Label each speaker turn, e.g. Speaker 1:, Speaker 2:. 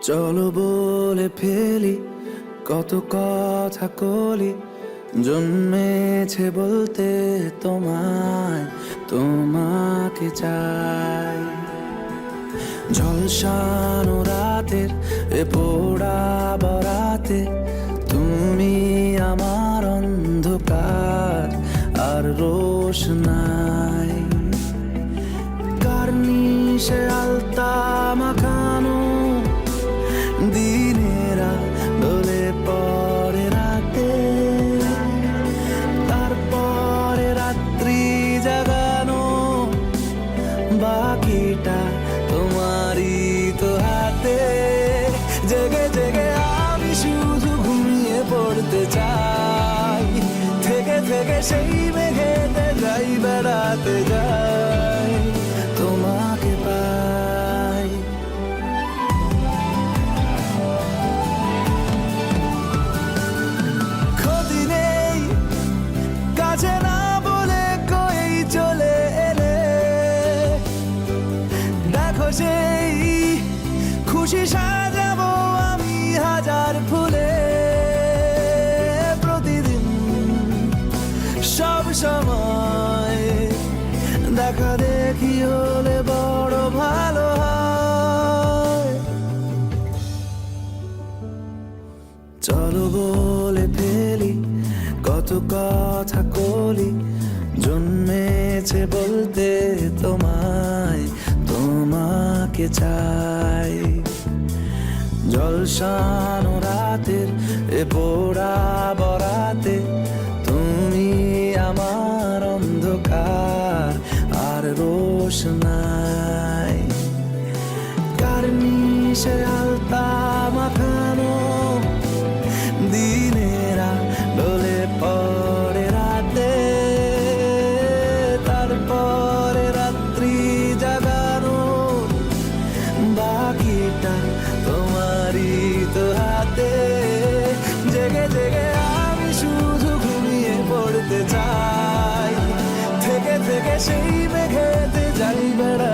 Speaker 1: চলো বলে ফেলি কত কথা কলি, জন্মেছে বলতে তোমায়, তোমাকে চাই। ঝলসানো রাতের এ পোড়া বরাতে তুমি আমার অন্ধকার আর রোশনাই। কার্নিশে আলতা মাখানো দিনেরা ডলে পরে রাতে, তারপরে রাত্রি জাগানো বাকিটা তোমারই তো হাতে। জেগে জেগে আমি শুধু ঘুমিয়ে পড়তে চাই, থেকে থেকে সেই মেঘেতে যাই বেড়াতে যাই, তোমাকে পাই। ক্ষতি নেই কাছে না বলে কই চলে এলে, দেখো সেই খুশি সাজাবো আমি হাজার ফুলে। প্রতিদিন সব সময় দেখা দেখি হলে বড় ভালো হয়। চলো বলে ফেলি কত কথা কলি, জন্মেছে বলতে তোমায়, তোমাকে চাই। ঝলসানো রাতের এ পোড়া বরাতে তুমি আমার অন্ধকার আর রোশনাই। কার্নিশে আলতা মাখানো দিনেরা ডলে পরে রাতে, তারপরে রাত্রি জাগানো বাকিটা তোমারই তো হাতে। জেগে জেগে আমি শুধু ঘুমিয়ে পড়তে চাই, থেকে থেকে সেই মেঘেতে যাই বেড়া